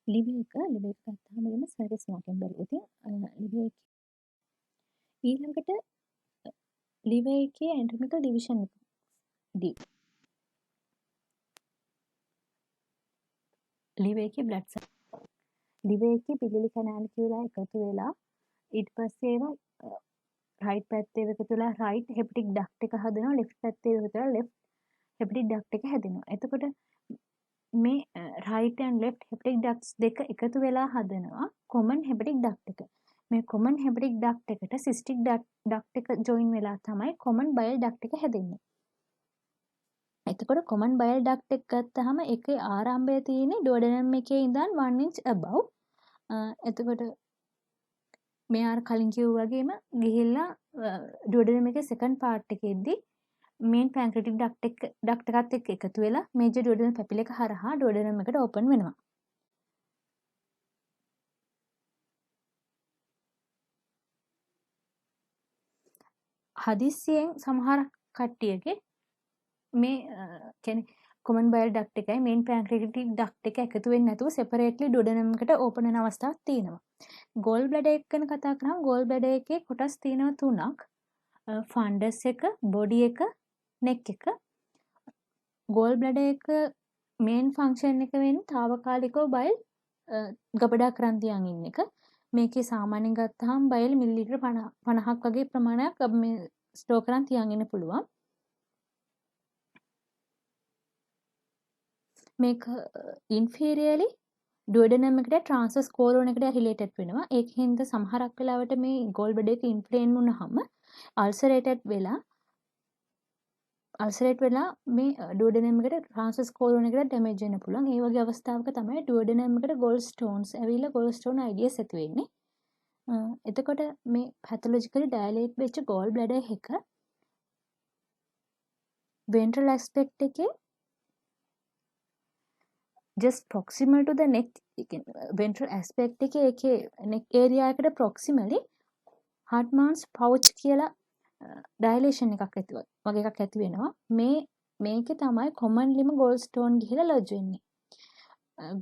liver එක ගත්තාම එම සර්විස් මාර්කෙන් බලුවා. ඉතින් liver එක ඊළඟට liver එකේ anatomical division එක liver එකේ blood cell liver එකේ පිළිලි කණාලිකලා එකතු වෙලා ඊට පස්සේ ඒවා right පැත්තේ එකතු වෙලා right hepatic duct එක හදනවා, left පැත්තේ එකතු වෙලා left hepatic duct එක හැදෙනවා. එතකොට මේ right and left hepatic ducts දෙක එකතු වෙලා හදනවා common hepatic duct එක. මේ common hepatic duct එකට cystic duct එක join වෙලා තමයි common bile duct එක හැදෙන්නේ. එතකොට common bile duct එක ගත්තාම ඒකේ ආරම්භය තියෙන්නේ duodenum එකේ ඉඳන් 1 inch above. එතකොට මේ අර කලින් කිව්වා වගේම ගිහිල්ලා duodenum එකේ second part එකේදී main pancreatic duct එකත් එක්ක එකතු වෙලා major duodenal papilla එක හරහා duodenum එකට open වෙනවා. හදිස්සියෙන් සමහර කට්ටියගේ මේ කියන්නේ common bile duct එකයි main pancreatic duct එක එකතු වෙන්නේ නැතුව separately duodenum එකට open වෙන අවස්ථාවක් තියෙනවා. gall bladder එක ගැන කතා කරාම gall bladder එකේ කොටස් තියෙනවා තුනක්. fundus එක, body එක, neck එක. gall bladder එක main function එක වෙන්නේ తాවකාලිකව bile ගබඩා කරන් තියන් ඉන්න එක. මේකේ සාමාන්‍යයෙන් ගත්තාම bile මිලිලිටර 50ක් වගේ ප්‍රමාණයක් මේ ස්ටෝර් කරන් තියන් ඉන්න පුළුවන්. මේක inferiorly duodenum එකට transverse colon එකට related වෙනවා. ඒකෙන්ද සමහරක් වෙලාවට මේ gall bladder එක inflame වුණාම ulcerated වෙලා මේ duodenum එකට transverse colon එකට damage වෙන්න පුළුවන්. ඒ වගේ අවස්ථාවක තමයි duodenum එකට gallstones ඇවිල්ලා gallstone ideas ඇති වෙන්නේ. එතකොට මේ pathologically dilate වෙච්ච gall bladder එක ventral aspect එකේ just proximal to the neck ventral aspect එකේ neck area එකට proximally Hartmann's pouch කියලා dilation එකක් ඇති වෙනවා. මේකේ තමයි commonlyම gallstone ගිහිලා lodge වෙන්නේ.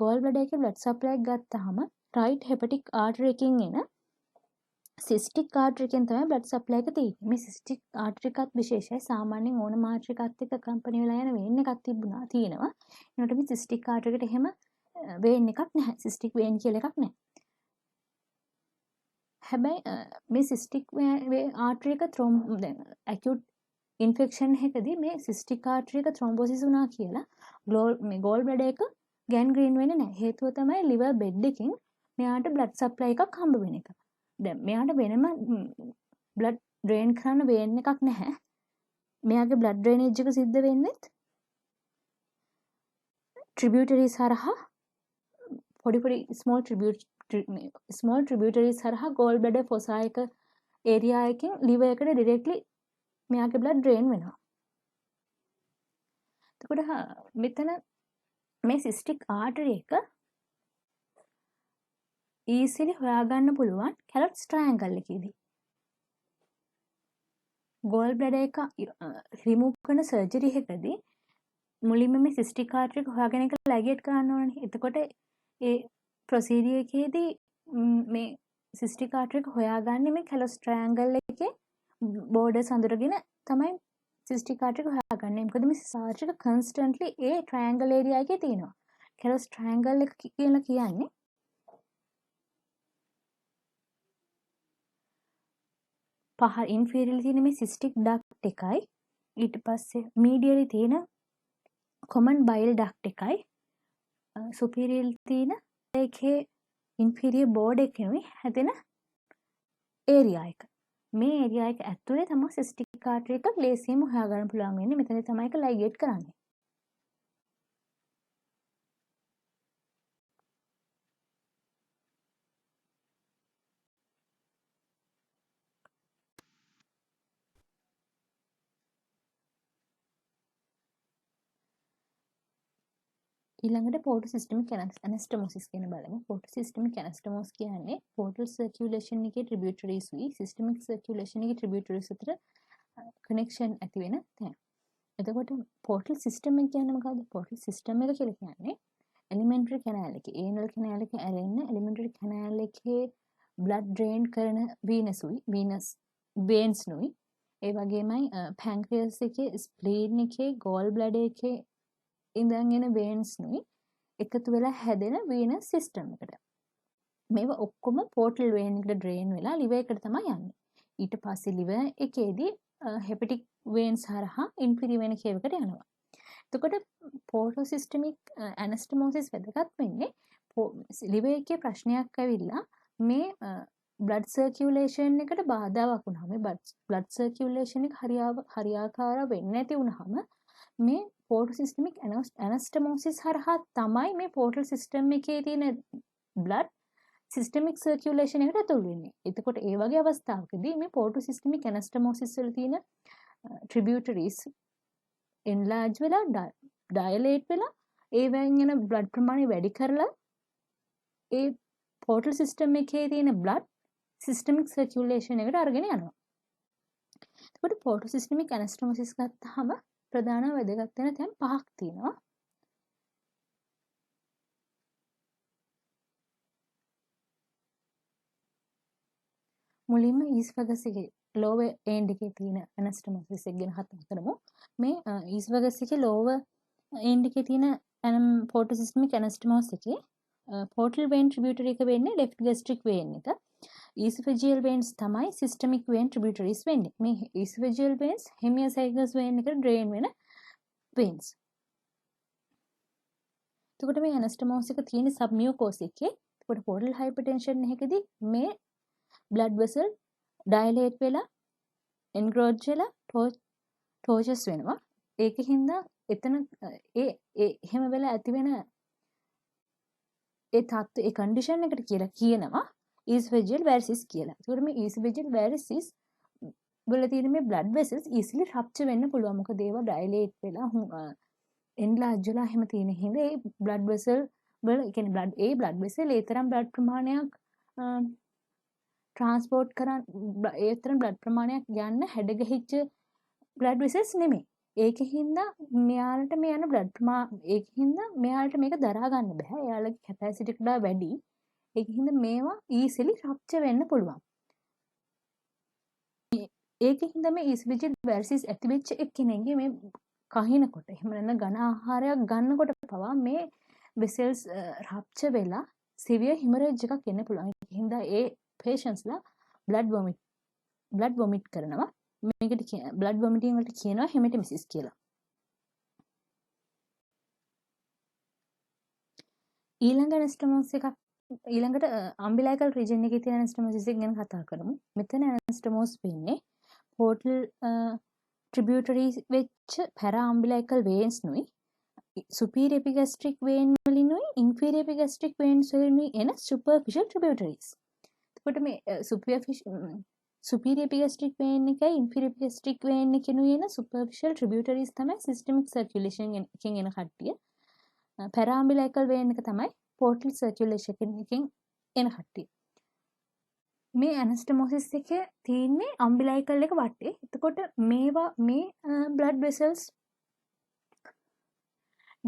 gall bladder එකේ blood supply එක ගත්තාම right hepatic artery එකකින් එන cystic artery එකෙන් තමයි blood supply එක තියෙන්නේ. මේ cystic artery එකත් විශේෂයි. සාමාන්‍යයෙන් ඕනම artery එකත් එක්ක කම්පැනි වෙලා යන vein එකක් තියෙනවා. ඒකට මේ cystic artery එකට එහෙම vein එකක් නැහැ. cystic vein කියලා එකක් නැහැ. හැබැයි මේ cystic artery එක acute infection එකකදී මේ cystic artery එක thrombosis වුණා කියලා මේ gall bladder එක gangrene වෙන්නේ නැහැ. හේතුව තමයි liver bed එකකින් මෙයාට blood supply එකක් හම්බ වෙන එක. දැන් මෙයාට වෙනම blood drain කරන්න vein එකක් නැහැ. මෙයාගේ blood drainage එක සිද්ධ වෙන්නේ tributaries හරහා පොඩි small tributaries හරහා gall bladder fossa එක area එකකින් liver එකට directly මෙයාගේ blood drain වෙනවා. එතකොට මෙතන මේ cystic artery එක easily හොයාගන්න පුළුවන් Callots triangle එකේදී. gall bladder එක remove කරන surgery එකකදී මුලින්ම මේ cystic artery එක හොයාගෙන ඒක ligate කරන්න ඕනේ. එතකොට ඒ procedure එකේදී මේ cystic artery එක හොයාගන්නේ මේ Callots triangle එකේ borders අඳුරගෙන තමයි cystic artery එක හොයාගන්නේ. මොකද මේ cystic artery එක constantly ඒ triangle area එකේ තියෙනවා. Callots triangle එක කියලා කියන්නේ inferiorly තියෙන මේ cystic duct එකයි ඊට පස්සේ medially තියෙන common bile duct එකයි superiorly තියෙන ඒකේ inferior border එකේ හැදෙන area එක. මේ area එක ඇතුලේ තමයි cystic artery එක ලේසියෙන්ම හොයාගන්න පුළුවන් වෙන්නේ. මෙතන තමයි ඒක ligate කරන්නේ. ඊළඟට portal systemic anastomosis කියන බලමු. portal systemic anastomosis කියන්නේ portal circulation එකේ tributaries වී systemic circulation එකේ tributaries අතර connection ඇති වෙන තැන. එතකොට portal system එක කියන්නේ මොකක්ද? portal system එක කියලා කියන්නේ එලිමෙන්ටරි කැනල් එකේ ඒනල් කැනල් එකේ ඇරෙන්න එලිමෙන්ටරි කැනල් එකේ බ්ලඩ් ඩ්‍රේන් කරන වීනස් වේන්ස් නුයි ඒ වගේමයි පැන්ක්‍රියස් එකේ ස්ප්ලීන් එකේ ගෝල් බ්ලැඩර් එකේ ඉඳන් එන වේන්ස් නුයි එකතු වෙලා හැදෙන වීනස් සිස්ටම් එකට. මේවා ඔක්කොම පෝර්ටල් වේන් එකට ඩ්‍රේන් වෙලා ලිවර් එකට තමයි යන්නේ. ඊට පස්සේ ලිවර් එකේදී හෙපටික් වේන්ස් හරහා ඉන්ෆීරියර් වෙන කේවකට යනවා. එතකොට පෝර්ටල් සිස්ටමික් ඇනස්ටමෝසිස් වැදගත් වෙන්නේ ලිවර් එකේ ප්‍රශ්නයක් ඇවිල්ලා මේ බ්ලඩ් සර්කියුලේෂන් එකට බාධාවක් වුණාම මේ බ්ලඩ් සර්කියුලේෂන් එක හරියාකාරව වෙන්නේ නැති වුණාම මේ පෝර්ටල් සිස්ටමික් ඇනස්ටමෝසිස් හරහා තමයි මේ පෝර්ටල් සිස්ටම් එකේ තියෙන බ්ලඩ් සිස්ටමික් සර්කියුලේෂන් එකට ඇතුල් වෙන්නේ. එතකොට ඒ වගේ අවස්ථාවකදී මේ පෝර්ටල් සිස්ටමික් ඇනස්ටමෝසිස් වල තියෙන ට්‍රිබියුටරිස් එන්ලාර්ජ් වෙලා ඩයලේට් වෙලා ඒවෙන් එන බ්ලඩ් ප්‍රමාණය වැඩි කරලා ඒ පෝර්ටල් සිස්ටම් එකේ තියෙන බ්ලඩ් සිස්ටමික් සර්කියුලේෂන් එකට අරගෙන යනවා. එතකොට පෝර්ටල් සිස්ටමික් ඇනස්ටමෝසිස් ගත්තාම ප්‍රධාන වැදගත් වෙන තැන් 5ක් තියෙනවා. මුලින්ම ඊස්ෆගස් එකේ ලෝවර් එන්ඩ් එකේ තියෙන ඇනස්ටමෝසිස් එක ගැන කතා කරමු. මේ ඊස්ෆගස් එකේ ලෝවර් එන්ඩ් එකේ තියෙන පෝර්ටල් සිස්ටමික් ඇනස්ටමෝසිස් එකේ පෝර්ටල් වේන් ට්‍රිබියුටරි එක වෙන්නේ ලෙෆ්ට් ගැස්ට්‍රික් වේන් එක. ඊසොෆේජියල් වේන්ස් තමයි සිස්ටමික් වේන් ට්‍රිබියුටරිස් වෙන්නේ. මේ ඊසොෆේජියල් වේන්ස් හෙමියසයිගස් වේන් එකට ඩ්‍රේන් වෙන වේන්ස්. එතකොට මේ ඇනස්ටමෝසිස් එක තියෙන සබ්මියුකෝස් එකේ. එතකොට පෝර්ටල් හයිපර්ටෙන්ෂන් එකකදී මේ බ්ලඩ් වෙසල් ඩයලේට් වෙලා එන්ග්‍රෝච් වෙලා ටෝචස් වෙනවා. ඒකින්ද එතන එහෙම වෙලා ඇති වෙන ඒ තත්ත්ව ඒ කන්ඩිෂන් එකට කියලා කියනවා ඊසොෆේජියල් වැරිසිස් කියලා. ඒකට මේ ඊසොෆේජියල් වැරිසිස් වල තියෙන මේ බ්ලඩ් වෙසල්ස් ඊසිලි රප්චර් වෙන්න පුළුවන්. මොකද ඒවා ඩයලේට් වෙලා එන්ලාර්ජ් වෙලා එහෙම තියෙන හින්දා ඒ බ්ලඩ් වෙසල් වල කියන්නේ බ්ලඩ් වෙසල් ඒ තරම් බ්ලඩ් ප්‍රමාණයක් ට්‍රාන්ස්පෝර්ට් කරන් ඒ තරම් බ්ලඩ් ප්‍රමාණයක් යන්න හැඩගැහිච්ච බ්ලඩ් වෙසල්ස් නෙමෙයි. ඒකින්ද මෙයාලට මේ යන බ්ලඩ් ඒකින්ද මෙයාලට මේක දරා ගන්න බෑ. එයාලගේ කැපැසිටි එක වැඩි. ඒකින්ද මේවා ඊසිලි රප්චර් වෙන්න පුළුවන්. ඒකින්ද මේ ඊසොෆේජියල් වැරිසිස් ඇති වෙච්ච එක්කෙනෙක්ගේ මේ කහිනකොට එහෙම නැත්නම් ඝන ආහාරයක් ගන්නකොට පවා මේ වෙසල්ස් රප්චර් වෙලා සිවියර් හිමරේජ් එකක් එන්න පුළුවන්. ඒකින්ද ඒ patientsලා blood vomit කරනවා. මේකට blood vomiting වලට කියනවා hematmesis කියලා. ඊළඟට umbilical region එකේ තියෙන ඇනස්ටමෝසිස් එක ගැන කතා කරමු. මෙතන ඇනස්ටමෝස් වෙන්නේ portal tributaries වෙච්ච para-umbilical veins නුයි superior epigastric vein වලිනුයි inferior epigastric veins වලිනුයි එන superficial tributaries. එතකොට මේ superior epigastric vein එකයි inferior epigastric vein එකේ එන superficial tributaries තමයි systemic circulation එකෙන් එන කට්ටිය. para-umbilical vein එක තමයි portal circulation එකෙන් එන කට්ටිය. මේ ඇනස්ටමෝසිස් එකේ තියෙන්නේ umbilical එක වටේ. එතකොට මේවා මේ blood vessels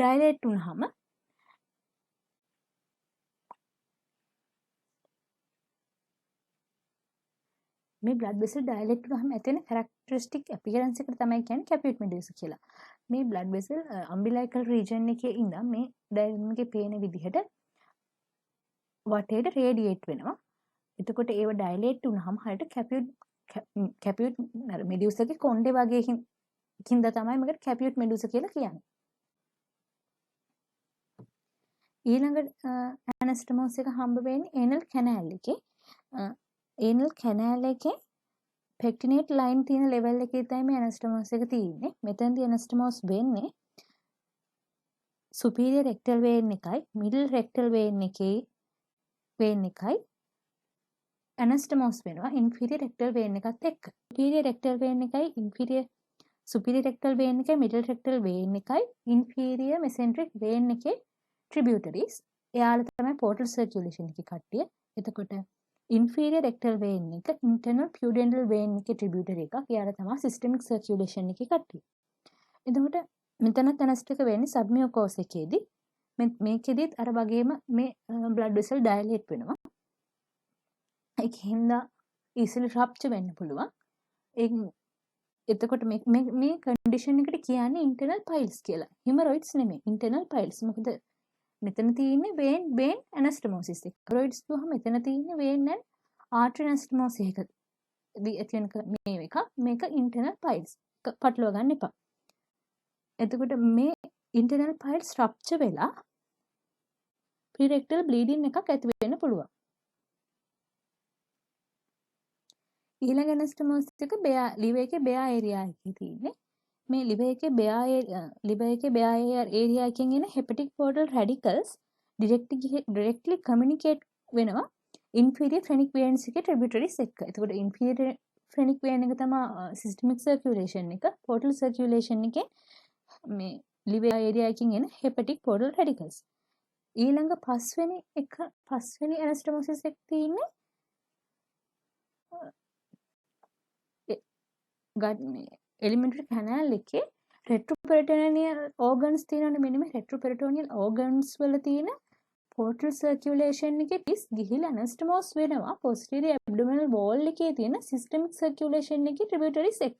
dilate වුනහම මේ blood vessel dilate වුනහම ඇති වෙන characteristic appearance එකට තමයි කියන්නේ caput medusa කියලා. මේ blood vessel umbilical region එකේ ඉඳන් මේ diagram එකේ පේන විදිහට වටේට radiate වෙනවා. එතකොට ඒව dilate වුනහම හරියට caput medusa එකේ කොණ්ඩේ වගේ කින්ද තමයි මේකට caput medusa කියලා කියන්නේ. ඊළඟ ඇනස්ටමෝස් එක හම්බ වෙන්නේ anal canal එකේ. anal canal එකේ pectinate line තියෙන level එකේ තමයි මේ ඇනස්ටමෝස් එක තියෙන්නේ. මෙතනදී ඇනස්ටමෝස් වෙන්නේ superior rectal vein එකයි middle rectal vein එකයි ඇනස්ටමෝස් වෙනවා inferior rectal vein එකත් එක්ක. superior rectal vein එකයි superior rectal vein එකයි middle rectal vein එකයි inferior mesenteric vein එකේ tributaries. එයාලා තමයි portal circulation එකේ කට්ටිය. එතකොට inferior rectal vein එක internal pudendal vein එකේ tributary එකක්. එයාලා තමයි systemic circulation එකේ කට්ටිය. එතකොට මෙතනත් ඇනස්ටික වෙන්නේ submucous එකේදී. මේකෙදිත් අර වගේම මේ බ්ලඩ් වෙසල් ඩයලේට් වෙනවා. ඒක හින්දා easily rupture වෙන්න පුළුවන්. එතකොට මේ කන්ඩිෂන් එකට කියන්නේ ඉන්ටර්නල් පයිල්ස් කියලා. හිමරොයිඩ්ස් නෙමෙයි ඉන්ටර්නල් පයිල්ස්. මොකද මෙතන තියෙන්නේ vein anastomosis එක. හිමරොයිඩ්ස් දුවහම මෙතන තියෙන්නේ vein and artery anastomosis එක. දී ඇති වෙන මේක ඉන්ටර්නල් පයිල්ස්. පටලවා ගන්න එපා. එතකොට මේ ඉන්ටර්නල් පයිල්ස් රප්චර් වෙලා ප්‍රීරෙක්ටල් බ්ලීඩින් එකක් ඇති වෙන්න පුළුවන්. ඊළඟ ඇනස්ටමෝසිස් එක ලිවර් එකේ බෙයා ඒරියා එකේ තියෙන්නේ. මේ ලිවර් එකේ බෙයා ඒරියා එකෙන් එන හෙපටික් පෝර්ටල් රැඩිකල්ස් ඩිරෙක්ට්ලි කමියුනිකේට් වෙනවා ඉන්ෆීරියර් ෆ්‍රෙනික් වේන්ස් එකේ ට්‍රිබියුටරිස් එක්ක. එතකොට ඉන්ෆීරියර් ෆ්‍රෙනික් වේන් එක තමයි සිස්ටමික් සර්කියුලේෂන් එක. පෝර්ටල් සර්කියුලේෂන් එකේ මේ ලිවර් ඒරියා එකෙන් එන හෙපටික් පෝර්ටල් රැඩිකල්ස්. ඊළඟ පස්වෙනි ඇනස්ටමෝසිස් එක තියෙන්නේ එලිමෙන්ටරි කැනල් එකේ රෙට්‍රෝපෙරිටෝනියල් ඕගන්ස් තියෙනවනේ. මෙන්න මේ රෙට්‍රෝපෙරිටෝනියල් ඕගන්ස් වල තියෙන පෝර්ටල් සර්කියුලේෂන් එකේ ටිස් ගිහිලා ඇනස්ටමෝස් වෙනවා පොස්ටීරියර් ඇබ්ඩොමිනල් වෝල් එකේ තියෙන සිස්ටමික් සර්කියුලේෂන් එකේ ට්‍රිබියුටරිස් එක්ක.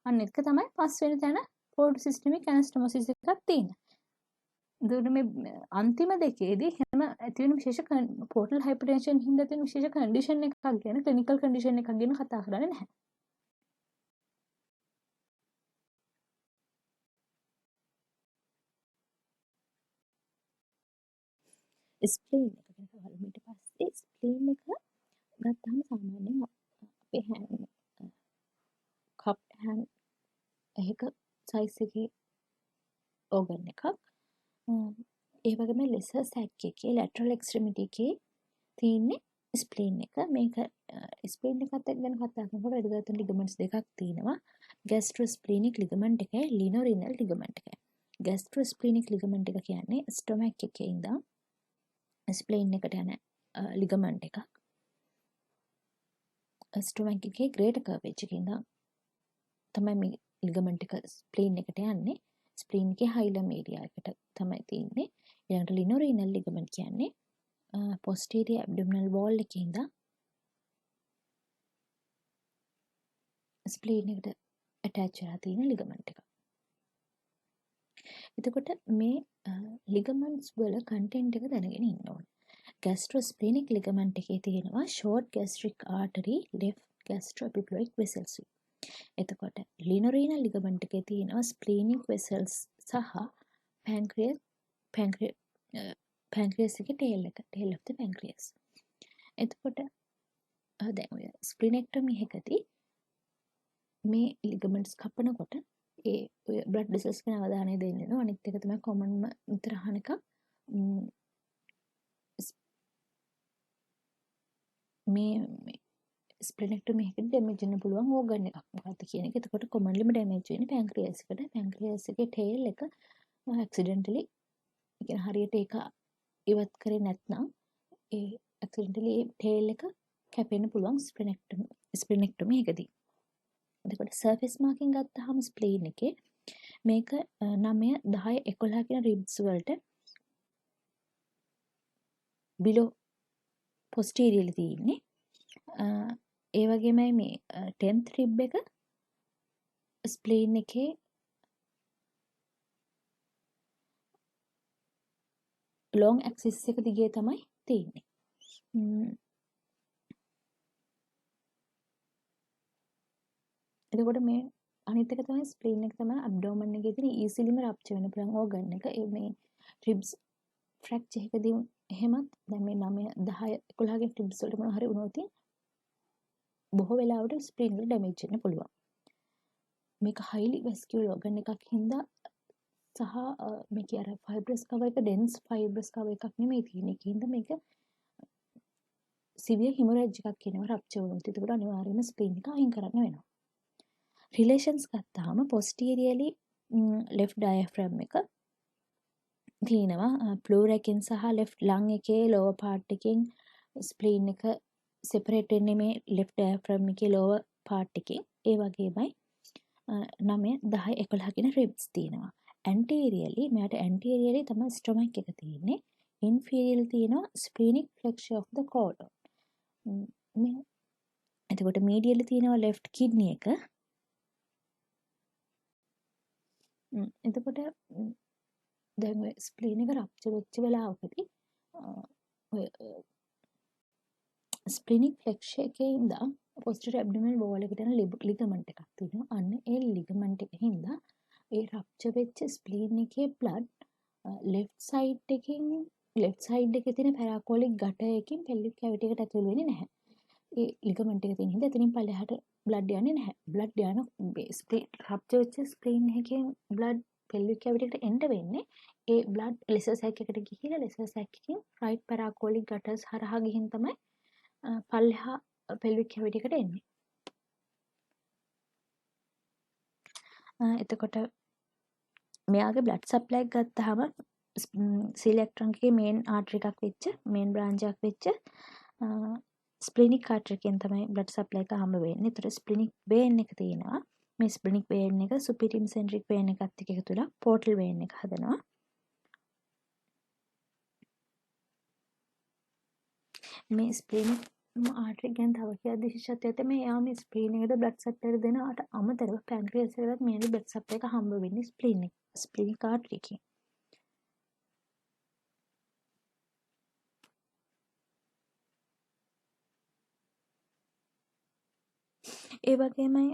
අන්න එක තමයි පස්වෙනි තැන පෝර්ටල් සිස්ටමික් ඇනස්ටමෝසිස් එකක් තියෙන්නේ. එතකොට මේ අන්තිම දෙකේදී හැම ඇති වෙන විශේෂ පෝර්ටල් හයිපර්ටෙන්ෂන් හින්දා තියෙන විශේෂ කන්ඩිෂන් එකක් ගැන ක්ලිනිකල් කන්ඩිෂන් එකක් ගැන කතා කරන්නේ නැහැ. ස්ප්ලීන් එක ගැන කවදාවත් ඊට පස්සේ ස්ප්ලීන් එක ගත්තාම සාමාන්‍යයෙන් අපේ හෑන්ඩ් කප් හෑන්ඩ් එක සයිස් එකේ ඕගන් එකක්. ඒ වගේම ලෙසර් සැක් එකේ ලැටරල් එක්ස්ට්‍රීමිටි එකේ තියෙන්නේ ස්ප්ලීන් එක. මේක ස්ප්ලීන් එකත් ගැන කතා කරනකොට වැදගත් ලිගමන්ට්ස් දෙකක් තියෙනවා. ගෑස්ට්‍රෝස්ප්ලීනික් ලිගමන්ට් එකයි ලිනෝරිනල් ලිගමන්ට් එකයි. ගෑස්ට්‍රෝස්ප්ලීනික් ලිගමන්ට් එක කියන්නේ ස්ටොමැක් එකේ ඉඳන් ස්ප්ලීන් එකට යන ලිගමන්ට් එකක්. ස්ටොමැක් එකේ ග්‍රේටර් කර්වේජ් එකේ ඉඳන් තමයි මේ ලිගමන්ට් එක ස්ප්ලීන් එකට යන්නේ. ස්ප්ලීන් එකේ හයිලම් ඒරියා එකට තමයි තියෙන්නේ. ඊළඟට ලිනෝරිනල් ලිගමන්ට් කියන්නේ posterior abdominal wall එකේ ඉඳන් ස්ප්ලීන් එකට ඇටච් වෙලා තියෙන ලිගමන්ට් එකක්. එතකොට මේ ලිගමන්ට්ස් වල කන්ටෙන්ට් එක දැනගෙන ඉන්න ඕනේ. ගෑස්ට්‍රෝස්ප්ලීනික් ලිගමන්ට් එකේ තියෙනවා short gastric artery left gastroepiploic vessels. එතකොට ලිනෝරිනල් ලිගමන්ට් එකේ තියෙනවා ස්ප්ලීනික් වෙසල්ස් සහ පැන්ක්‍රියස් එකේ ටේල් of the pancreas. එතකොට දැන් ඔය ස්ප්ලිනෙක්ටොමි එකදී මේ ලිගමන්ට්ස් කපනකොට ඒ ඔය බ්ලඩ් වෙසල්ස් ගැන අවධානය දෙන්න වෙනවා. අනිත් එක තමයි කොමන්ම විතර අහන එක මේ ස්ප්ලිනෙක්ටොමි එකදී ඩැමේජ් වෙන්න පුළුවන් ඕගන් එකක් මොකක්ද කියන එක. එතකොට කොමන්ලිම ඩැමේජ් වෙන්නේ පැන්ක්‍රියස් එකට. පැන්ක්‍රියස් එකේ ටේල් එක ඇක්සිඩන්ටලි කියන්නේ හරියට ඒක ඉවත් කරේ නැත්නම් ඒ ඇක්සිඩන්ටලි ටේල් එක කැපෙන්න පුළුවන් ස්ප්ලිනෙක්ටොමි එකදී. එතකොට සර්ෆේස් මාකින් ගත්තාම ස්ප්ලීන් එකේ මේක 9 10 11 කියන රිබ්ස් වලට බිලෝ පොස්ටීරියර්ලි තියෙන්නේ. ඒ වගේමයි මේ 10th රිබ් එක ස්ප්ලීන් එකේ ලොං ඇක්සිස් එක දිගේ තමයි තියෙන්නේ. එතකොට මේ අනිත් එක තමයි ස්ප්ලීන් එක තමයි ඇබ්ඩෝමන් එකේ තියෙන ඊසිලිම රප්චර් වෙන පුළුවන් ඕගන් එක. මේ රිබ්ස් ෆ්‍රැක්චර් එකදී එහෙමත් දැන් මේ 9 10 11 ගේ රිබ්ස් වලට මොනවා හරි වුණොත් බොහෝ වෙලාවට ස්ප්ලීන් වල ඩැමේජ් වෙන්න පුළුවන්. මේක highly vascular organ එකක් හින්දා සහ මේක අර fibrous cover එක dense fibrous cover එකක් නෙමෙයි තියෙන්නේ. ඒකින්ද මේක severe hemorrhage එකක් කියනවා රප්චර් වුණොත්. ඒකට අනිවාර්යයෙන්ම ස්ප්ලීන් එක අයින් කරන්න වෙනවා. රිලේෂන්ස් ගත්තාම posteriorly left diaphragm එක තියෙනවා. ප්ලූරා එකෙන් සහ left lung එකේ lower part එකෙන් ස්ප්ලීන් එක separate වෙන්නේ මේ left diaphragm එකේ lower part එකෙන්. ඒ වගේමයි 9 10 11 කියන ribs තියෙනවා. ඇන්ටීරියලි මෙයාට ඇන්ටීරියලි තමයි ස්ටොමක් එක තියෙන්නේ. ඉන්ෆීරියර් තියෙනවා ස්ප්ලීනික් ෆ්ලෙක්ෂර් ඔෆ් ද කෝලන්. මේ එතකොට මීඩියලි තියෙනවා ලෙෆ්ට් කිඩ්නි එක. එතකොට දැන් ඔය ස්ප්ලීන් එක රප්චර් වෙච්ච වෙලාවකදී ඔය ස්ප්ලීනික් ෆ්ලෙක්ෂර් එකේ ඉඳන් posterior abdominal wall එකට යන ලිගමන්ට් එකක් තියෙනවා. අන්න ඒ ලිගමන්ට් එකේ හින්දා ඒ රප්චර් වෙච්ච ස්ප්ලීන් එකේ බ්ලඩ් ලෙෆ්ට් සයිඩ් එකේ තියෙන පැරාකෝලික් ගටයකින් පෙල්වික් කැවිටි එකට ඇතුල් වෙන්නේ නැහැ. ඒ ලිගමන්ට් එක තියෙන හින්දා එතනින් පල්ලෙහාට බ්ලඩ් යන්නේ නැහැ. බ්ලඩ් යන රප්චර් වෙච්ච ස්ප්ලීන් එකකින් බ්ලඩ් පෙල්වික් කැවිටි එකට එන්න වෙන්නේ ඒ බ්ලඩ් ලෙසර් සැක් එකට ගිහිලා ලෙසර් සැක් එකකින් රයිට් පැරාකෝලික් ගටර්ස් හරහා ගිහින් තමයි පල්ලෙහා පෙල්වික් කැවිටි එකට එන්නේ. එතකොට මෙයාගේ බ්ලඩ් සප්ලයි එක ගත්තාම සීලියක් ට්‍රන්ක් එකේ මේන් ආටරි එකක් වෙච්ච මේන් බ්‍රාන්ච් එකක් වෙච්ච ස්ප්ලීනික් ආටරි එකෙන් තමයි බ්ලඩ් සප්ලයි එක හම්බ වෙන්නේ. ඒතර ස්ප්ලීනික් වේන් එක තියෙනවා. මේ ස්ප්ලීනික් වේන් එක සුපීරියර් මෙසෙන්ටරික් වේන් එකත් එක්ක එකතු වෙලා පෝර්ටල් වේන් එක හදනවා. මේ ස්ප්ලීනික් ආටරි ගැන තව කියද්දි විශේෂත්වය තමයි එයා මේ ස්ප්ලීන් එකට බ්ලඩ් සප්ලයි දෙනවට අමතරව පැන්ක්‍රියාස් එකකට මේනි බ්ලඩ් සප්ලයි එක හම්බ වෙන්නේ ස්ප්ලීනික් ආටරි එකෙන්. ඒ වගේමයි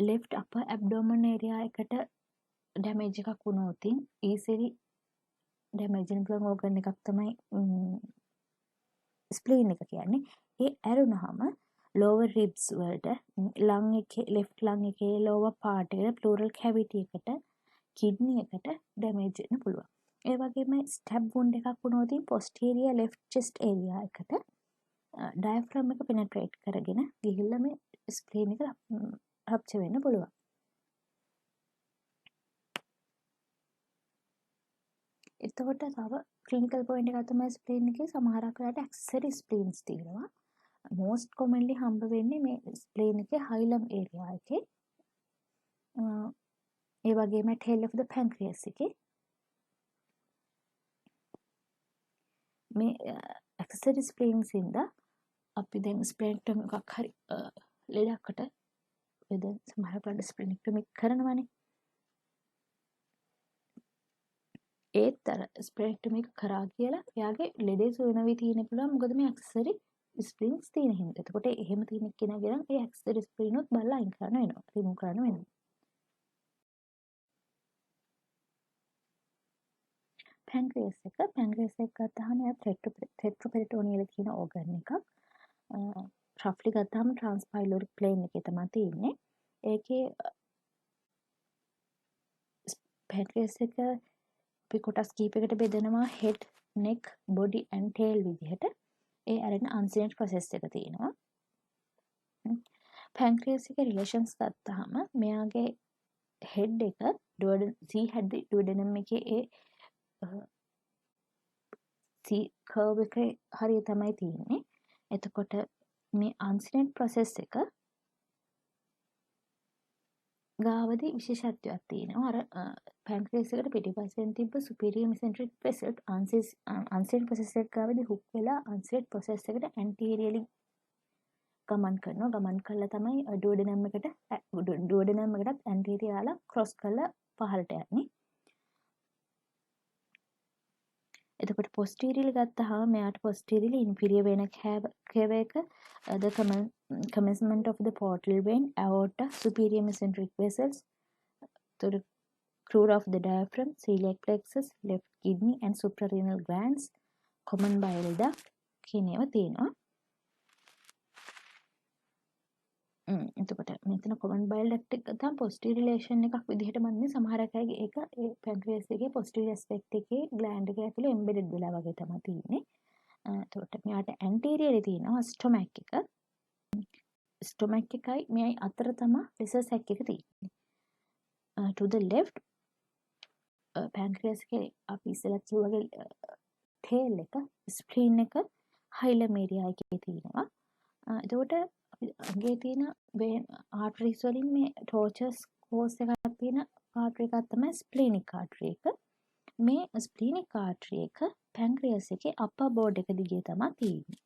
left upper abdomen area එකට damage එකක් වුණොත් easily damage වෙන පුළුවන් organ එකක් තමයි spleen එක කියන්නේ. ඒ ඇරුණාම lower ribs වලට lung එකේ left lung එකේ lower part එකට pleural cavity එකට kidney එකට damage වෙන්න පුළුවන්. ඒ වගේම stab wound එකක් වුණොත් posterior left chest area එකට diaphragm එක penetrate කරගෙන ගිහිල්ලා මේ spleen එක රප්චර් වෙන්න පුළුවන්. එතකොට තව ක්ලිනිකල් පොයින්ට් එකක් තමයි ස්ප්ලීන් එකේ සමහරක් වෙලාවට ඇක්සසරි ස්ප්ලීන්ස් තියෙනවා. most commonly හම්බ වෙන්නේ මේ ස්ප්ලීන් එකේ හයිලම් ඒරියා එකේ. ඒ වගේම tail of the pancreas එකේ. මේ ඇක්සසරි ස්ප්ලීන්ස් ඉඳලා අපි දැන් ස්ප්ලේන්ටොමි එකක් හරි ලෙඩකට වෙද සමහර වෙලාවට ස්ප්ලේන්ටොමි කරනවානේ. ඒත් අර ස්ප්ලේන්ටොමි එක කරා කියලා එයාගේ ලෙඩේ සුව වෙනවි තියෙන්න පුළුවන්. මොකද මේ ඇක්සසරි ස්ප්ලින්ස් තියෙන හින්දා. එතකොට එහෙම තියෙන කෙනාගේ නම් ඒ ඇක්සසරි ස්ප්ලින් උත් බලලා අයින් කරන්න වෙනවා. රිමූව් කරන්න වෙනවා. පැන්ක්‍රියස් එක ගත්තාම එයා ටෙට්‍රෝපෙරිටෝනියල් කියන ඕගන් එකක්. රෆ්ලි ගත්තාම ට්‍රාන්ස්පයිලෝරික් ප්ලේන් එකේ තමයි තියෙන්නේ. ඒකේ පැන්ක්‍රියස් එක අපි කොටස් කීපයකට බෙදනවා හෙඩ්, නෙක්, බොඩි ඇන්ඩ් ටේල් විදිහට. ඒ අරගෙන අන්සිලෙන්ට් ප්‍රොසෙස් එක තියෙනවා. පැන්ක්‍රියස් එක රිලේෂන්ස් ගත්තාම මෙයාගේ හෙඩ් එක C හෙඩ් ඩුවඩනම් එකේ ඒ C කර්ව් එකේ හරිය තමයි තියෙන්නේ. එතකොට මේ අන්සිලෙන්ට් ප්‍රොසෙස් එක ගාවදී විශේෂත්වයක් තියෙනවා. අර පැන්ක්‍රියස් එකට පිටිපස්සෙන් තිබ්බ සුපීරියර් මෙසෙන්ටරික් වෙසල් අන්සිලෙන්ට් ප්‍රොසෙස් එක ගාවදී හුක් වෙලා අන්සිලෙන්ට් ප්‍රොසෙස් එකට ඇන්ටීරියර්ලි ගමන් කරනවා. ගමන් කළා තමයි ඩුවඩනම් එකටත් ඇන්ටීරියර්ලා ක්‍රොස් කරලා පහළට යන්නේ. එතකොට posteriorly ගත්තාම මෙයාට posteriorly inferior vena cava එක the commencement of the portal vein, aorta, superior mesenteric vessels, the crura of the diaphragm, celiac plexus, left kidney and suprarenal glands, common bile duct කියන ඒවා තියෙනවා. එතකොට මෙතන common bile duct එක තමයි posterior relation එකක් විදිහට මන්නේ. සමහර අයගේ ඒක ඒ pancreas එකේ posterior aspect එකේ gland එක ඇතුලේ embedded වෙලා වගේ තමයි තියෙන්නේ. එතකොට මෙයාට anteriorly තියෙනවා stomach එක. stomach එකයි මෙයයි අතර තමයි lesser sac එක තියෙන්නේ. To the left pancreas එකේ අපි ඉස්සෙල්ලා කිව්වා වගේ tail එක spleen එක hilum area එකේ තියෙනවා. එතකොට අගේ තියෙන ආටරිස් වලින් මේ ටෝචස් පෝස් එකක් තියෙන ආටරි එකක් තමයි ස්ප්ලීනික් ආටරි එක. මේ ස්ප්ලීනික් ආටරි එක පැන්ක්‍රියස් එකේ අපර් බෝඩ් එක දිගේ තමයි තියෙන්නේ.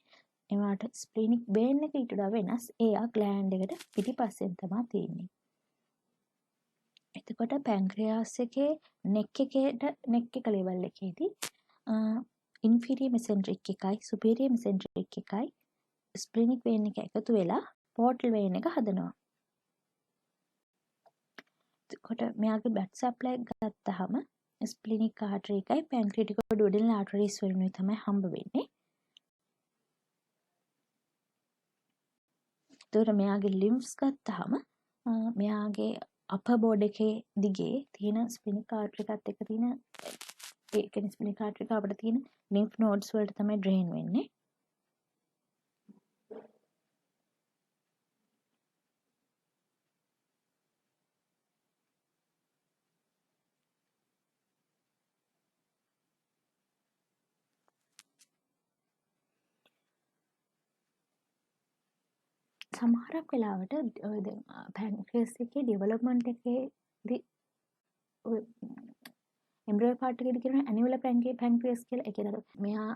ඒවට ස්ප්ලීනික් වේන් එක ඊට වඩා වෙනස්. එයා ග්ලෑන්ඩ් එකට පිටිපස්සෙන් තමයි තියෙන්නේ. එතකොට පැන්ක්‍රියාස් එකේ නෙක් එක ලෙවල් එකේදී ඉන්ෆීරියර් මෙසෙන්ට්‍රික් එකයි සුපීරියර් මෙසෙන්ට්‍රික් එකයි ස්ප්ලීනික් වේන් එක එකතු වෙලා පෝර්ටල් වේන් එක හදනවා. එතකොට මෙයාගේ බ්ලඩ් සප්ලයි ගත්තාම ස්ප්ලීනික් ආටරි එකයි පැන්ක්‍රියටිකෝ ඩුවඩෙනල් ආටරිස් වලින් තමයි හම්බ වෙන්නේ. එතකොට මෙයාගේ ලිම්ෆ්ස් ගත්තාම මෙයාගේ අපර් බෝඩ් එකේ දිගේ තියෙන ස්ප්ලීනික් ආටරි එකත් එක්ක තියෙන ඒ කියන්නේ ස්ප්ලීනික් ආටරි එක අපිට තියෙන ලිම්ෆ් නෝඩ්ස් වලට තමයි ඩ්‍රේන් වෙන්නේ. සමහරක් වෙලාවට පැන්ක්‍රියස් එකේ ඩෙවලොප්මන්ට් එකේදී එම්බ්‍රයෝ පාර්ට් එකේදී කියන ඇනියුලර් පැන්ක්‍රියස් කියලා. ඒ කියන්නේ මෙයා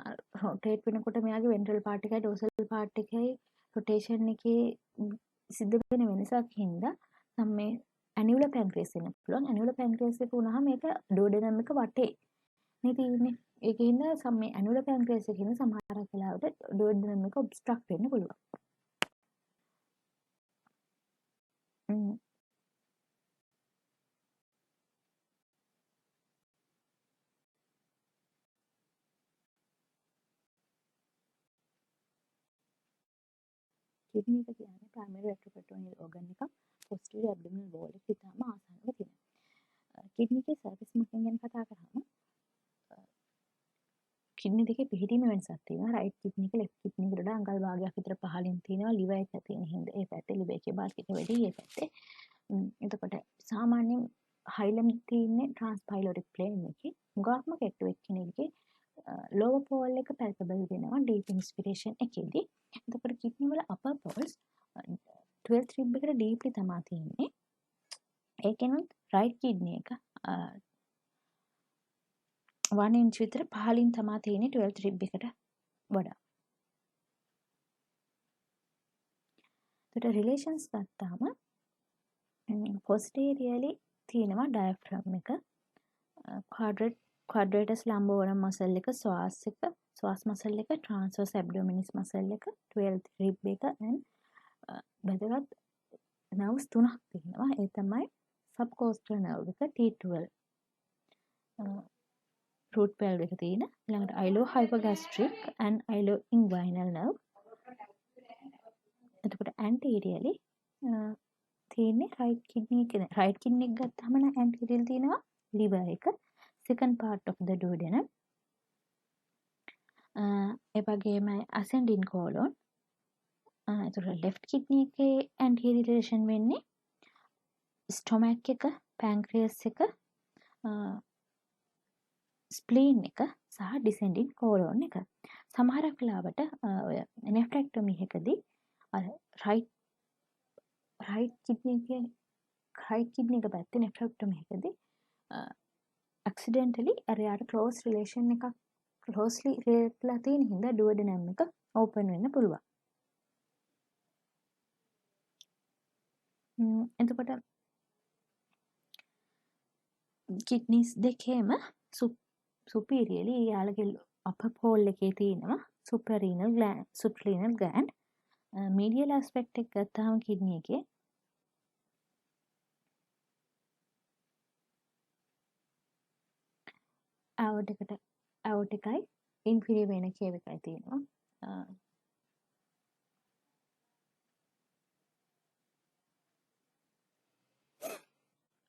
රොටේට් වෙනකොට මෙයාගේ වෙන්ට්‍රල් පාර්ට් එකයි ඩෝසල් පාර්ට් එකයි රොටේෂන් එකේ සිද්ධ වෙන වෙනසක් හින්දා මේ ඇනියුලර් පැන්ක්‍රියස් වෙන්න පුළුවන්. ඇනියුලර් පැන්ක්‍රියස් එක වුණාම මේක ඩුවඩෙනම් එක වටේ නේ තියෙන්නේ. ඒකින්ද මේ ඇනියුලර් පැන්ක්‍රියස් එකකින් සමහරක් වෙලාවට ඩුවඩෙනම් එක ඔබ්ස්ට්‍රක්ට් වෙන්න පුළුවන්. කිඩ්නි එක කියන්නේ ප්‍රයිමරි රෙට්‍රෝපෙරිටෝනියල් ඕගන් එකක්. පොස්ටීරියර් ඇබ්ඩොමිනල් වෝල් එකට ඉතාම ආසන්නව තියෙනවා. කිඩ්නි එකේ සර්ෆස් මකින් ගැන කතා කරාම කිඩ්නි දෙකේ පිහිටීමේ වෙනසක් තියෙනවා. රයිට් කිඩ්නි එක ලෙෆ්ට් කිඩ්නි එකට වඩා අඟල් භාගයක් විතර පහළින් තියෙනවා. ලිවර් එක තියෙන හින්දා ඒ පැත්තේ ලිවර් එකේ බල්ක් එක වැඩි ඒ පැත්තේ. එතකොට සාමාන්‍යයෙන් හයිලම් තියෙන්නේ ට්‍රාන්ස්පයිලෝරික් ප්ලේන් එකේ. මුගක්ම කෙට්ටු එක්කෙනෙක්ගේ ලෝවර් පෝල් එක පැල්පබල් වෙනවා ඩීප් ඉන්ස්පිරේෂන් එකේදී. එතකොට කිඩ්නි වල අපර් පෝල්ස් 12th rib එකට ඩීප්ලි තමයි තියෙන්නේ. ඒකෙනුත් රයිට් කිඩ්නි එක 1 inch විතර පහළින් තමයි තියෙන්නේ 12th rib එකට වඩා. එතකොට රිලේෂන්ස් ගත්තාම posteriorly තියෙනවා ඩයෆ්‍රෑම් එක, quadratus lumborum muscle එක, ස්වාස් මසල් එක, transverse abdominis muscle එක, 12th rib එක and වැදගත් nerves තුනක් තියෙනවා. ඒ තමයි subcostal nerve එක T12, root valve එක තියෙන, ඊළඟට ilo-hypogastric and ilo-inguinal nerve. එතකොට anteriorly තියෙන්නේ right kidney එක. right kidney එක ගත්තාම නම් anteriorly තියෙනවා liver එක, second part of the duodenum. ඒ වගේම ascending colon. එතකොට left kidney එකේ anterior relation වෙන්නේ stomach එක, pancreas එක, ස්ප්ලීන් එක සහ ඩිසෙන්ඩින් කෝලෝන් එක. සමහරක් වෙලාවට ඔය නෙෆ්‍රෙක්ටොමි එකදී අර රයිට් කිඩ්නි එක පැත්තේ නෙෆ්‍රෙක්ටොමි එකදී ඇක්සිඩෙන්ටලි අර යාට ක්ලෝස් රිලේෂන් එකක් ක්ලෝස්ලි රිලේට්ලා තියෙන හින්දා ඩුවඩෙනම් එක ඕපන් වෙන්න පුළුවන්. එතකොට කිඩ්නිස් දෙකේම superiorly යාළගේ upper pole එකේ තියෙනවා suprarenal gland. medial aspect එක ගත්තාම කිඩ්නි එකේ aorta එකයි inferior vena cava එකයි තියෙනවා.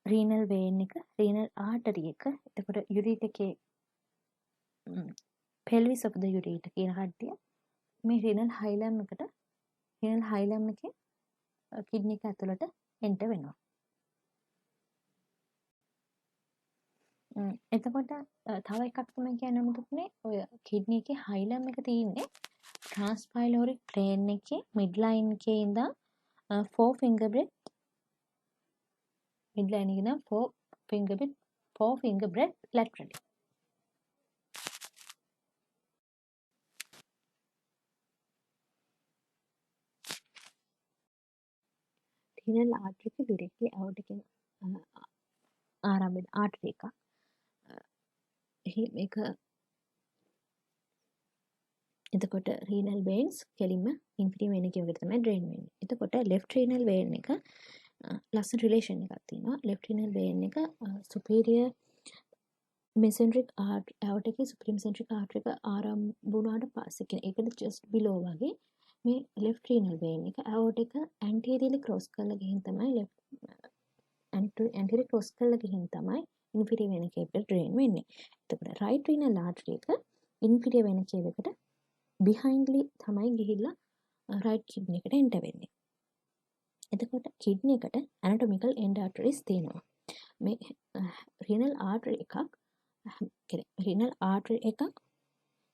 renal vein එක, renal artery එක, එතකොට ureter එකේ pelvis of the ureter කියන කට්ටිය මේ renal hilum එකේ කිඩ්නි එක ඇතුළට එන්ටර් වෙනවා. එතකොට තව එකක් තමයි කියන්න මුතුනේ ඔය කිඩ්නි එකේ හයිලම් එක තියෙන්නේ ට්‍රාන්ස්පයිලෝරික් ප්ලේන් එකේ මිඩ් ලයින් එකේ ඉඳන් 4 finger breadth midline එක නම් 4 finger breadth laterally. renal artery එක directly out එකෙන් ආරම්භ වෙන artery එකක්. මේක එතකොට renal veins කෙලින්ම inferior vein එකකට තමයි drain වෙන්නේ. එතකොට left renal vein එක ලස්සන relation එකක් තියෙනවා. left renal vein එක superior mesenteric aorta එකේ superior mesenteric artery එක ආරම්භ වුණාට පස්සේ කියන්නේ ඒකට just below වගේ මේ left renal vein එක aorta එක anteriorly cross කරලා ගිහින් තමයි anterior cross කරලා ගිහින් තමයි inferior vein එකකට drain වෙන්නේ. එතකොට right renal artery එක inferior vein එකකට behindly තමයි ගිහිල්ලා right kidney එකට enter වෙන්නේ. එතකොට kidney එකට anatomical end arteries තියෙනවා. මේ renal artery එකක්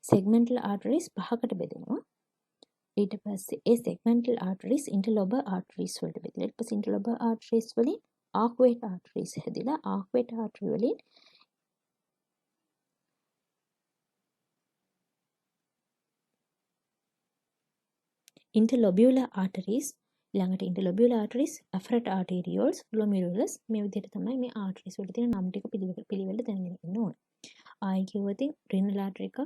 segmental arteries පහකට බෙදෙනවා. ඊට පස්සේ ඒ segmental arteries interlobar arteries වලට බෙදෙනවා. ඊට පස්සේ interlobar arteries වලින් arcuate arteries හැදිලා arcuate artery වලින් interlobular arteries ළඟට interlobular arteries, afferent arterioles, glomerulus මේ විදිහට තමයි මේ arteries වල තියෙන නම් ටික පිළිවෙලට දැනගෙන ඉන්න ඕන. ආයි කිව්වොත් renal artery එකක්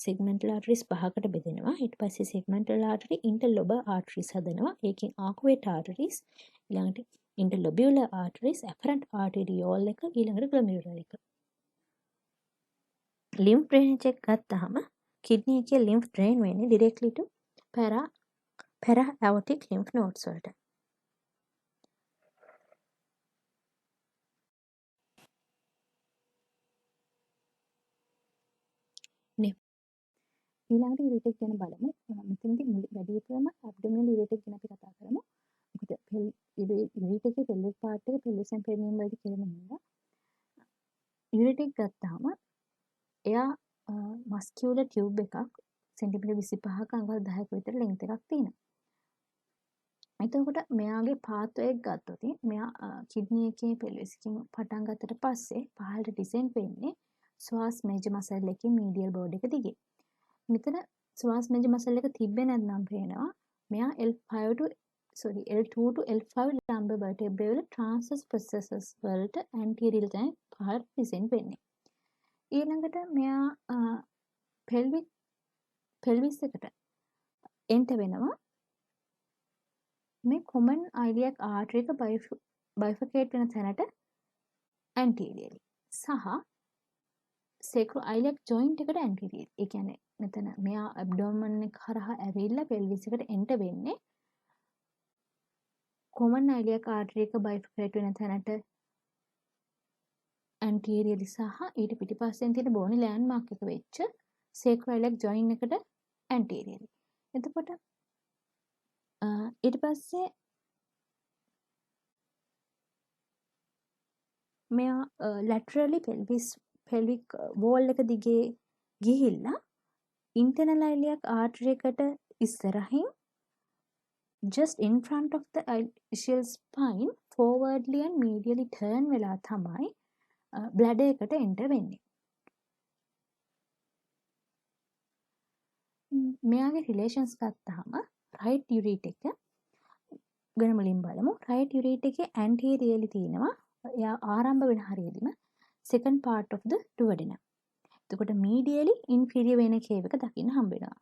segmental arteries පහකට බෙදෙනවා. ඊට පස්සේ segmental artery interlobar arteries හදනවා. ඒකෙන් arcuate arteries ඊළඟට interlobular arteries, afferent arteriole එක ඊළඟට glomerular එක. lymph drainage එක ගත්තාම kidney එකේ lymph drain වෙන්නේ directly to para-aortic lymph nodes වලට. ඊළඟට ureteric ගැන බලමු. මෙතනදී වැඩිපුරම abdominal ureteric ගැන අපි කතා කරමු. මොකද ureteric එකේ pelvic part එක pelvis and perineum වලට කියලා නෙමෙයි. ureteric ගත්තාම එයා muscular tube එකක් සෙන්ටිමීටර් 25ක අඟල් 10ක විතර length එකක් තියෙනවා. එතකොට මෙයාගේ pathway එක ගත්තොත් මෙයා kidney එකේ pelvis එකකින් පටන් ගත්තට පස්සේ පහළට descend වෙන්නේ psoas major muscle එකේ medial border එක දිගේ. මෙතන psoas major muscle එක තිබ්බේ නැත්නම් පේනවා මෙයා L2 to L5 lumbar vertebrae වල transverse processes වලට anterior තමයි පහළට descend වෙන්නේ. ඊළඟට මෙයා pelvis එකට enter වෙනවා මේ common iliac artery එක bifurcate වෙන තැනට anteriorly සහ sacroiliac joint එකට anterior. ඒ කියන්නේ මෙතන මෙයා abdomen එක හරහා ඇවිල්ලා pelvis එකට enter වෙන්නේ common iliac artery එක bifurcate වෙන තැනට anteriorly සහ ඊට පිටිපස්සෙන් තියෙන bony landmark එක වෙච්ච sacroiliac joint එකට anteriorly. එතකොට ඊට පස්සේ මෙයා laterally pelvic wall එක දිගේ ගිහිල්ලා internal iliac artery එකට ඉස්සරහින් just in front of the ischial spine forwardly and medially turn වෙලා තමයි bladder එකට enter වෙන්නේ. මෙයාගේ relations ගත්තාම right ureter එක ගැන මුලින් බලමු. right ureter එකේ anteriorly තියෙනවා එයා ආරම්භ වෙන හරියදීම second part of the duodenum. එතකොට medially inferior vena cave එක දකින්න හම්බ වෙනවා.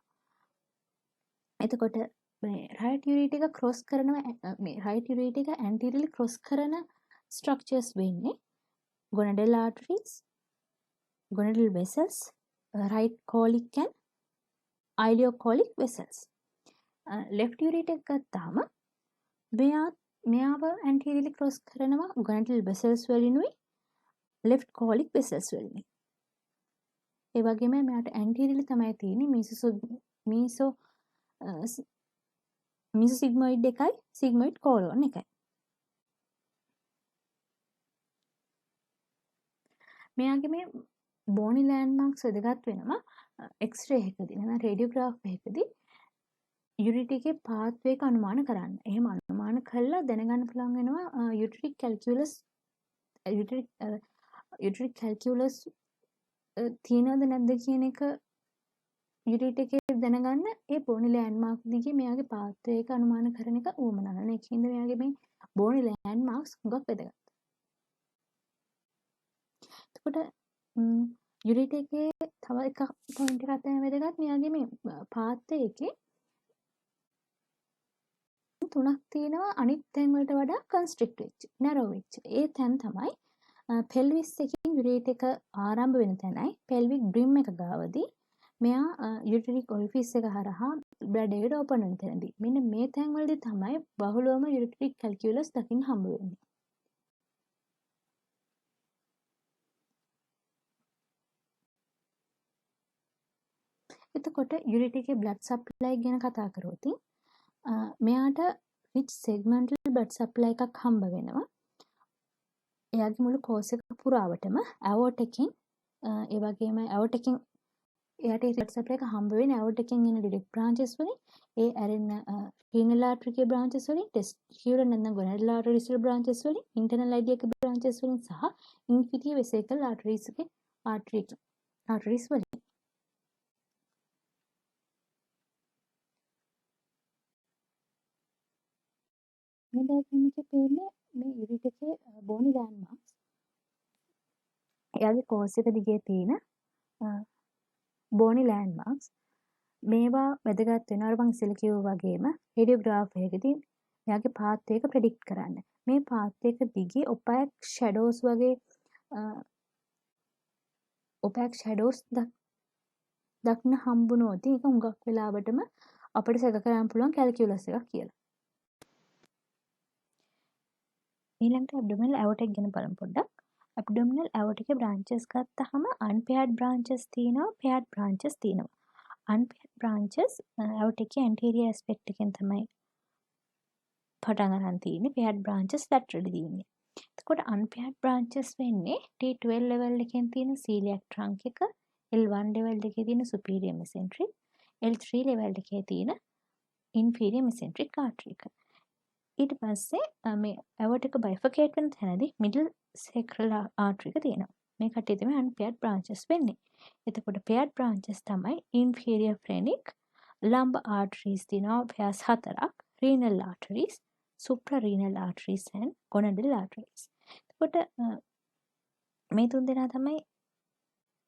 එතකොට මේ right ureter එක cross කරනවා මේ right ureter එක anteriorly cross කරන structures වෙන්නේ gonadal arteries, gonadal vessels, right colic and ileocolic vessels. left ureter එක ගත්තාම මෙයාව anteriorly cross කරනවා gonadal vessels වලිනුයි left colic vessels වලිනුයි. ඒ වගේම මෙයාට anteriorly තමයි තියෙන්නේ mesosigmoid එකයි sigmoid colon එකයි. මෙයාගේ මේ bony landmarks වැදගත් වෙනවා x-ray එකකදී නැත්නම් radiograph එකකදී ureteric එකේ pathway එක අනුමාන කරන්න. එහෙම අනුමාන කළා දැනගන්න පුළුවන් වෙනවා ureteric calculus යුටරික් කැල්කියුලස් තියෙනවද නැද්ද කියන එක යුටිලිටි එකේ දැනගන්න ඒ බෝනි ලෑන්ඩ්මාර්ක් දිගේ මෙයාගේ පාත්වය එක අනුමාන කරන එක උවමනා වෙනවා. ඒකින්ද මෙයාගේ මේ බෝනි ලෑන්ඩ්මාර්ක්ස් හුඟක් වැදගත්. එතකොට යුටිලිටි එකේ තව එක පොයින්ට් එකක් තමයි වැදගත්. මෙයාගේ මේ පාත්වය එකේ තුනක් තියෙනවා අනිත් තැන් වලට වඩා කන්ස්ට්‍රික්ට් වෙච්ච, නැරෝ වෙච්ච. ඒ තැන් තමයි පෙල්විස් එකකින් යුටිලිටි එක ආරම්භ වෙන තැනයි පෙල්වික් බ්‍රිම් එක ගාවදී මෙයා යුටිලිටි ඔරිෆිස් එක හරහා බ්ලැඩර් එකට ඕපන් වෙන තැනදී. මෙන්න මේ තැන් වලදී තමයි බහුලවම යුටිලිටි කැල්කියුලස් දකින්න හම්බ වෙන්නේ. එතකොට යුටිලිටි එකේ බ්ලඩ් සප්ලයි ගැන කතා කරොත් මෙයාට රිච් සෙග්මන්ටල් බ්ලඩ් සප්ලයි එකක් හම්බ වෙනවා. එයාගේ මුළු කෝස් එක පුරාවටම ඇවෝට් එකෙන් ඒ වගේම ඇවෝට් එකෙන් එයාට රිච් සප්ලයි එක හම්බ වෙන්නේ ඇවෝට් එකෙන් එන ඩිරෙක්ට් බ්‍රාන්චස් වලින්. ඒ ඇරෙන රීනල් ආර්ටරි එකේ බ්‍රාන්චස් වලින්, ටෙස්ටිකියුලර් නැත්නම් ගොනඩල් ආර්ටරිස් වල බ්‍රාන්චස් වලින්, ඉන්ටර්නල් අයිඩියා එකේ බ්‍රාන්චස් වලින් සහ ඉන්ෆීරියර් වෙසිකල් ආර්ටරිස් එකේ ආර්ටරිස් වලින්. මේ ඩයග්‍රෑම් එකේ පේන්නේ මේ යුරිට් එකේ බෝනි ලෑන්ඩ්මාර්ක්ස්. එයාගේ කෝස් එක දිගේ තියෙන බෝනි ලෑන්ඩ්මාර්ක්ස්. මේවා වැදගත් වෙනවා. අර මං ඉස්සෙල්ලා කිව්වා වගේම රේඩියෝග්‍රාෆ් එකකදී එයාගේ පාත් එක ප්‍රෙඩික්ට් කරන්න. මේ පාත් එක දිගේ ඔපැක් ෂැඩෝස් වගේ ඔපැක් ෂැඩෝස් දක්න හම්බුනොත් ඒක හුඟක් වෙලාවටම අපිට සැක කරන්න පුළුවන් කැල්කියුලස් එකක් කියලා. ඊළඟට ඇබ්ඩොමිනල් ඇවෝට් එක ගැන බලමු පොඩ්ඩක්. ඇබ්ඩොමිනල් ඇවෝට් එකේ බ්‍රාන්චස් ගත්තාම අන්පෙයර්ඩ් බ්‍රාන්චස් තියෙනවා, පෙයර්ඩ් බ්‍රාන්චස් තියෙනවා. අන්පෙයර්ඩ් බ්‍රාන්චස් ඇවෝට් එකේ ඇන්ටීරියර් ඇස්පෙක්ට් එකෙන් තමයි පටන් අරන් තියෙන්නේ. පෙයර්ඩ් බ්‍රාන්චස් ලැටරලි තියෙන්නේ. එතකොට අන්පෙයර්ඩ් බ්‍රාන්චස් වෙන්නේ T12 ලෙවල් එකෙන් තියෙන සීලියක් ට්‍රන්ක් එක, L1 ලෙවල් එකේ තියෙන සුපීරියර් මෙසෙන්ට්‍රික්, L3 ලෙවල් එකේ තියෙන ඉන්ෆීරියර් මෙසෙන්ට්‍රික් ආර්ටරි එක. ඊට පස්සේ මේ ඇවෝට් එක බයිෆර්කේට් වෙන තැනදී මිඩල් සේක්‍රල් ආර්ටරි එක තියෙනවා. මේ කට්ටිය තමයි අන්පෙයර්ඩ් බ්‍රාන්චස් වෙන්නේ. එතකොට පෙයර්ඩ් බ්‍රාන්චස් තමයි ඉන්ෆීරියර් ෆ්ලෙනික්, ලම්බ ආර්ටරීස් තියෙනවා පෙයර්ස් 4ක්, රීනල් ආර්ටරීස්, සුප්‍රාරීනල් ආර්ටරීස් and ගොනඩල් ආර්ටරීස්. එතකොට මේ තුන් දෙනා තමයි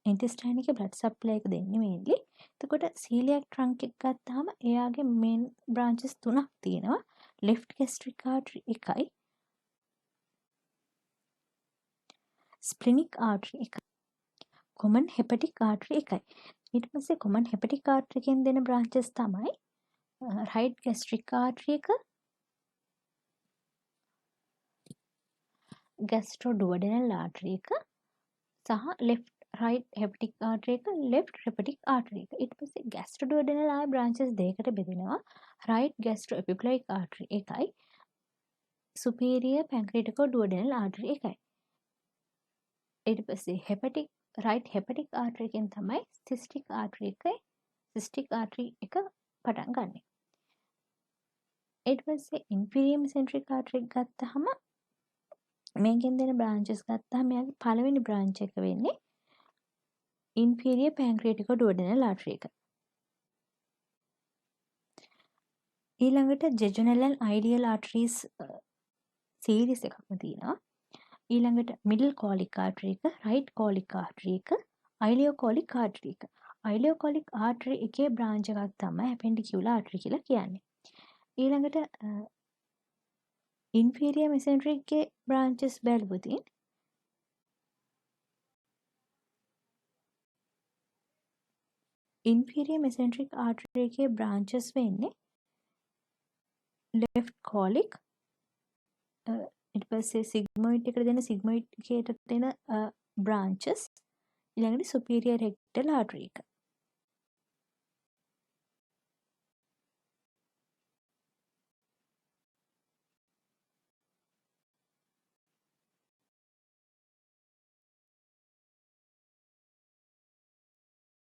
ඉන්ටෙස්ටයින් එකේ බ්ලඩ් සප්ලයි එක දෙන්නේ මේන්ලි. එතකොට සීලියක් ට්‍රන්ක් එක ගත්තාම එයාගේ මේන් බ්‍රාන්චස් තුනක් තියෙනවා. left gastric artery එකයි, splenic artery එකයි, common hepatic artery එකයි. ඊට පස්සේ common hepatic artery එකෙන් දෙන බ්‍රාන්චස් තමයි right gastric artery එක, gastroduodenal artery එක සහ left right hepatic artery එක, left hepatic artery එක. ඊට පස්සේ gastroduodenal ආය බ්‍රාන්චස් දෙකකට බෙදෙනවා. right gastroepiploic artery එකයි, superior pancreaticoduodenal artery එකයි. ඊට පස්සේ hepatic right hepatic artery එකෙන් තමයි cystic artery එක පටන් ගන්න. ඊට පස්සේ inferior mesenteric artery එක ගත්තාම මේකෙන් දෙන බ්‍රාන්චස් ගත්තාම මෙයාගේ පළවෙනි බ්‍රාන්ච් එක වෙන්නේ inferior pancreaticoduodenal artery එක. ඊළඟට jejunal and ideal arteries series එකක්ම තියෙනවා. ඊළඟට middle colic artery එක, right colic artery එක, ileocolic artery එක. ileocolic artery එකේ බ්‍රාන්ච් එකක් තමයි appendicular artery කියලා කියන්නේ. ඊළඟට inferior mesenteric එකේ බ්‍රාන්චස් බැලුවොත් inferior mesenteric artery එකේ බ්‍රාන්චස් වෙන්නේ left colic, ඊට පස්සේ sigmoid එකට දෙන sigmoid එකේට දෙන බ්‍රාන්චස්, ඊළඟට superior rectal artery එක.